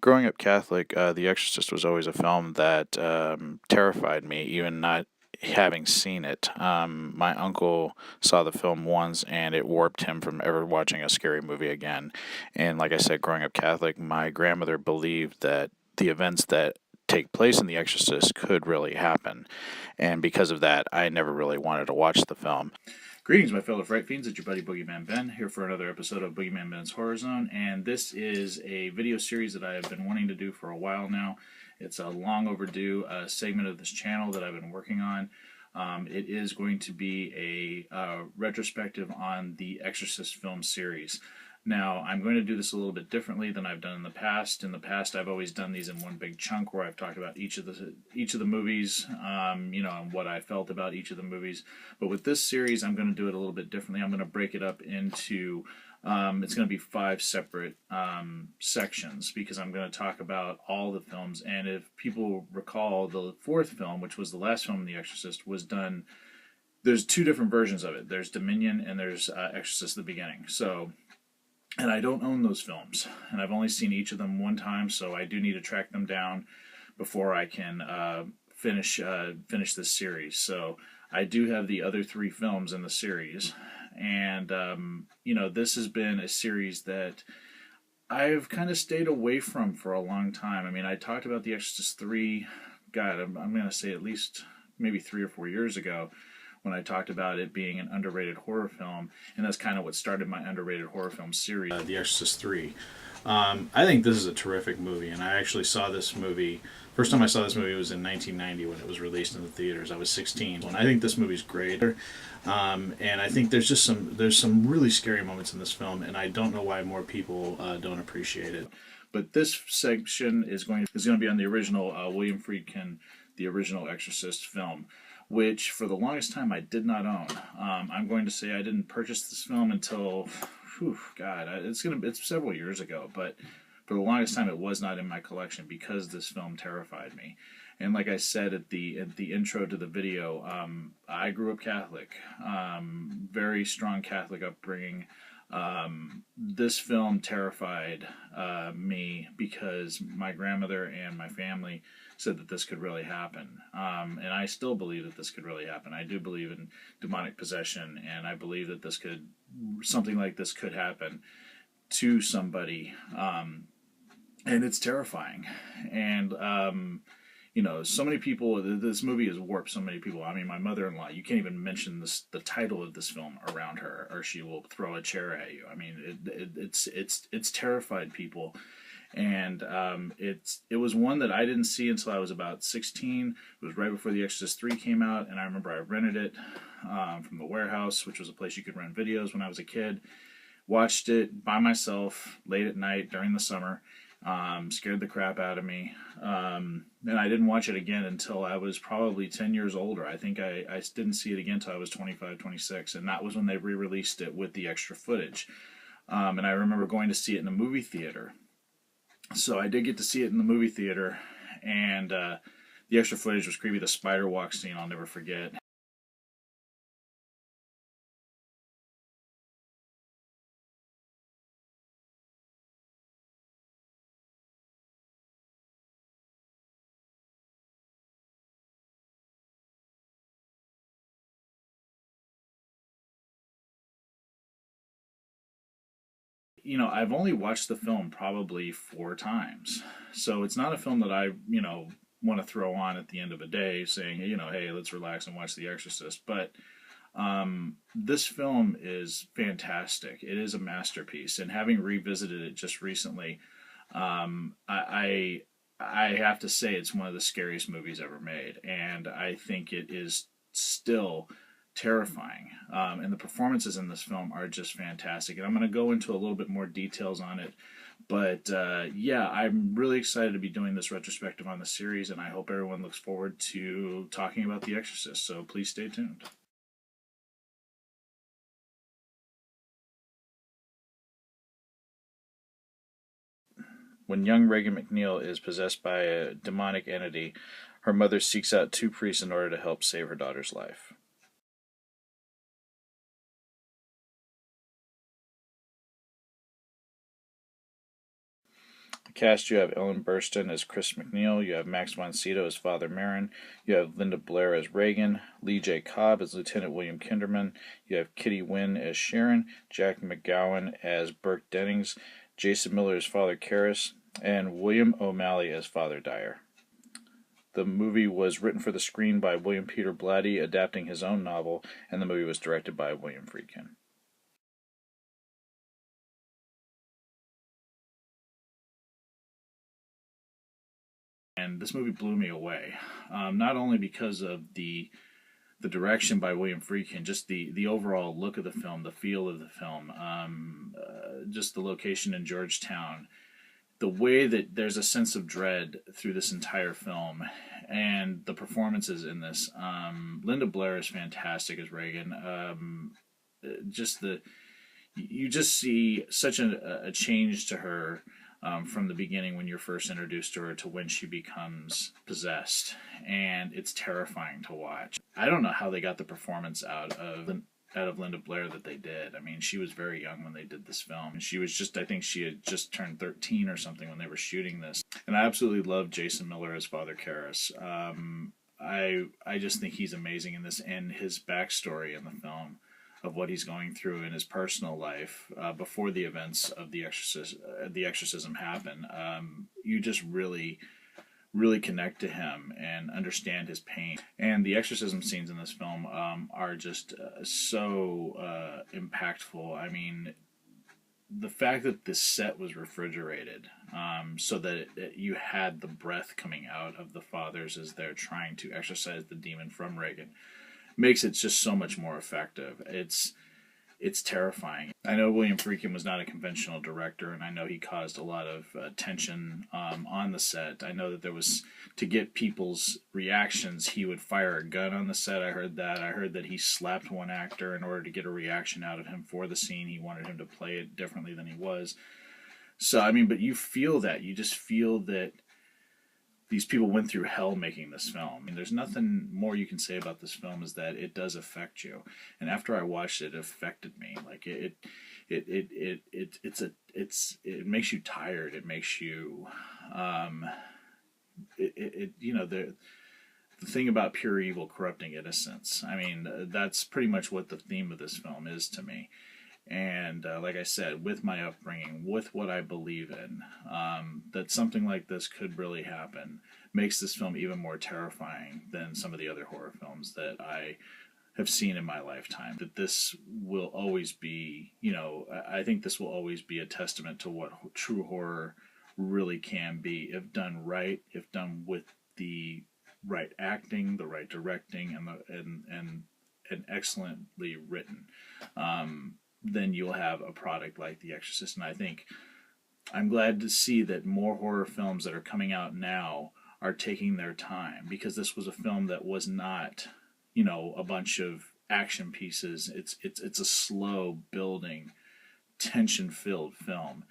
Growing up Catholic, The Exorcist was always a film that terrified me, even not having seen it. My uncle saw the film once and it warped him from ever watching a scary movie again. And like I said, growing up Catholic, my grandmother believed that the events that take place in The Exorcist could really happen. And because of that, I never really wanted to watch the film. Greetings, my fellow Fright Fiends. It's your buddy Boogeyman Ben here for another episode of Boogeyman Ben's Horror Zone, and this is a video series that I have been wanting to do for a while now. It's a long overdue segment of this channel that I've been working on. It is going to be a retrospective on the Exorcist film series. Now, I'm going to do this a little bit differently than I've done in the past. In the past, I've always done these in one big chunk where I've talked about each of the movies, and what I felt about each of the movies. But with this series, I'm going to do it a little bit differently. I'm going to break it up into it's going to be 5 separate sections because I'm going to talk about all the films. And if people recall, the 4th film, which was the last film in The Exorcist, was done. There's 2 different versions of it. There's Dominion and there's Exorcist at the beginning. And I don't own those films, and I've only seen each of them one time, so I do need to track them down before I can finish this series. So I do have the other 3 films in the series, and this has been a series that I've kind of stayed away from for a long time. I mean, I talked about The Exorcist 3, God, I'm going to say at least maybe 3 or 4 years ago, when I talked about it being an underrated horror film, and that's kind of what started my underrated horror film series, The Exorcist 3. I think this is a terrific movie, and I actually saw this movie. First time I saw this movie was in 1990 when it was released in the theaters. I was 16, and I think this movie's great. And I think there's some really scary moments in this film, and I don't know why more people don't appreciate it. But this section is going to be on the original William Friedkin, the original Exorcist film, which for the longest time I did not own. I'm going to say I didn't purchase this film until, it's several years ago, but for the longest time it was not in my collection because this film terrified me. And like I said at the intro to the video, I grew up Catholic, very strong Catholic upbringing. This film terrified me because my grandmother and my family said that this could really happen. And I still believe that this could really happen. I do believe in demonic possession, and I believe that something like this could happen to somebody. And it's terrifying. And, so many people, this movie has warped so many people. I mean, my mother-in-law, you can't even mention the title of this film around her, or she will throw a chair at you. I mean, it's terrified people. And it was one that I didn't see until I was about 16. It was right before The Exorcist 3 came out, and I remember I rented it from the Warehouse, which was a place you could rent videos when I was a kid. Watched it by myself late at night during the summer. Scared the crap out of me. And I didn't watch it again until I was probably 10 years older. I think I didn't see it again until I was 25, 26, and that was when they re-released it with the extra footage. And I remember going to see it in a movie theater. So I did get to see it in the movie theater, and the extra footage was creepy. The spider walk scene I'll never forget. I've only watched the film probably 4 times. So it's not a film that I, want to throw on at the end of a day saying, hey, let's relax and watch The Exorcist. But this film is fantastic. It is a masterpiece. And having revisited it just recently, I have to say it's one of the scariest movies ever made. And I think it is still terrifying. And the performances in this film are just fantastic. And I'm going to go into a little bit more details on it. But I'm really excited to be doing this retrospective on the series, and I hope everyone looks forward to talking about The Exorcist. So please stay tuned. When young Reagan McNeil is possessed by a demonic entity, her mother seeks out 2 priests in order to help save her daughter's life. The cast, you have Ellen Burstyn as Chris McNeil, you have Max von Sydow as Father Merrin, you have Linda Blair as Reagan, Lee J. Cobb as Lieutenant William Kinderman, you have Kitty Wynn as Sharon, Jack McGowan as Burke Dennings, Jason Miller as Father Karras, and William O'Malley as Father Dyer. The movie was written for the screen by William Peter Blatty, adapting his own novel, and the movie was directed by William Friedkin. And this movie blew me away, not only because of the direction by William Friedkin, just the overall look of the film, the feel of the film, just the location in Georgetown, the way that there's a sense of dread through this entire film, and the performances in this. Linda Blair is fantastic as Reagan. Just the you just see such a change to her from the beginning when you're first introduced to her to when she becomes possessed, and it's terrifying to watch. I don't know how they got the performance out of Linda Blair that they did. I mean, she was very young when they did this film. And she was just, I think she had just turned 13 or something when they were shooting this. And I absolutely love Jason Miller as Father Karras. I just think he's amazing in this, and his backstory in the film of what he's going through in his personal life before the events of the exorcism happen. You just really connect to him and understand his pain. And the exorcism scenes in this film are just so impactful. I mean, the fact that this set was refrigerated so that you had the breath coming out of the fathers as they're trying to exorcise the demon from Reagan makes it just so much more effective. It's terrifying. I know William Friedkin was not a conventional director, and I know he caused a lot of tension on the set. I know that there was, to get people's reactions, he would fire a gun on the set. I heard that. I heard that he slapped one actor in order to get a reaction out of him for the scene. He wanted him to play it differently than he was. So, I mean, but you feel that. You just feel that these people went through hell making this film. I mean, there's nothing more you can say about this film is that it does affect you. And after I watched it, it affected me. Like it makes you tired. It makes you, the thing about pure evil corrupting innocence. I mean, that's pretty much what the theme of this film is to me. And like I said, with my upbringing, with what I believe in, that something like this could really happen makes this film even more terrifying than some of the other horror films that I have seen in my lifetime. That this will always be, I think this will always be a testament to what true horror really can be if done right, if done with the right acting, the right directing, and excellently written. Then you'll have a product like The Exorcist. And I think I'm glad to see that more horror films that are coming out now are taking their time, because this was a film that was not, a bunch of action pieces. It's a slow building, tension filled film.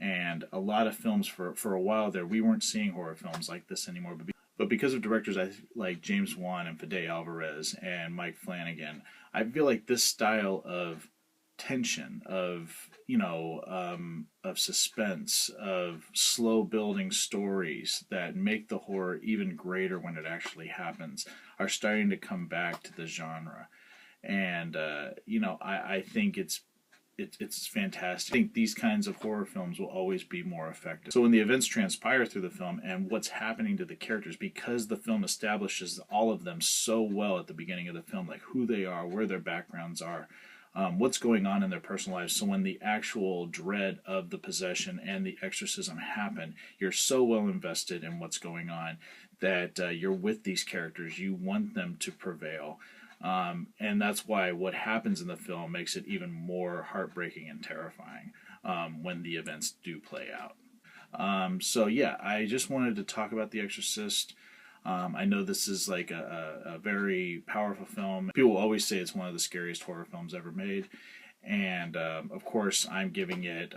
And a lot of films for a while there, we weren't seeing horror films like this anymore. But because of directors like James Wan and Fede Alvarez and Mike Flanagan, I feel like this style of tension, of of suspense, of slow building stories that make the horror even greater when it actually happens, are starting to come back to the genre. And I think it's fantastic. I think these kinds of horror films will always be more effective. So when the events transpire through the film and what's happening to the characters, because the film establishes all of them so well at the beginning of the film, like who they are, where their backgrounds are, what's going on in their personal lives. So when the actual dread of the possession and the exorcism happen, you're so well invested in what's going on that you're with these characters. You want them to prevail. And that's why what happens in the film makes it even more heartbreaking and terrifying when the events do play out. So yeah, I just wanted to talk about The Exorcist. I know this is like a very powerful film. People always say it's one of the scariest horror films ever made. And of course, I'm giving it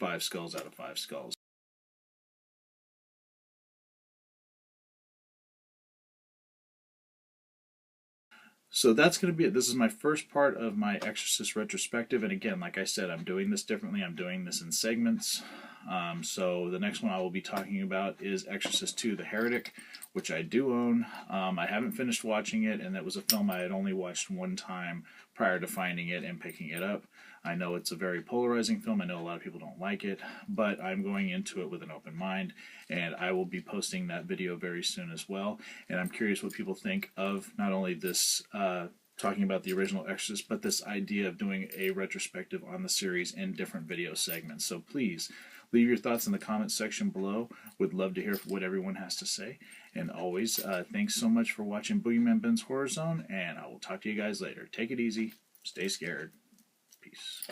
5 skulls out of 5 skulls. So that's going to be it. This is my first part of my Exorcist retrospective. And again, like I said, I'm doing this differently. I'm doing this in segments. So the next one I will be talking about is Exorcist 2: The Heretic, which I do own. I haven't finished watching it, and that was a film I had only watched one time prior to finding it and picking it up. I know it's a very polarizing film. I know a lot of people don't like it, but I'm going into it with an open mind, and I will be posting that video very soon as well. And I'm curious what people think of not only this talking about the original Exorcist, but this idea of doing a retrospective on the series in different video segments. So please leave your thoughts in the comments section below. Would love to hear what everyone has to say. And always, thanks so much for watching Boogeyman Ben's Horror Zone, and I will talk to you guys later. Take it easy. Stay scared. Peace.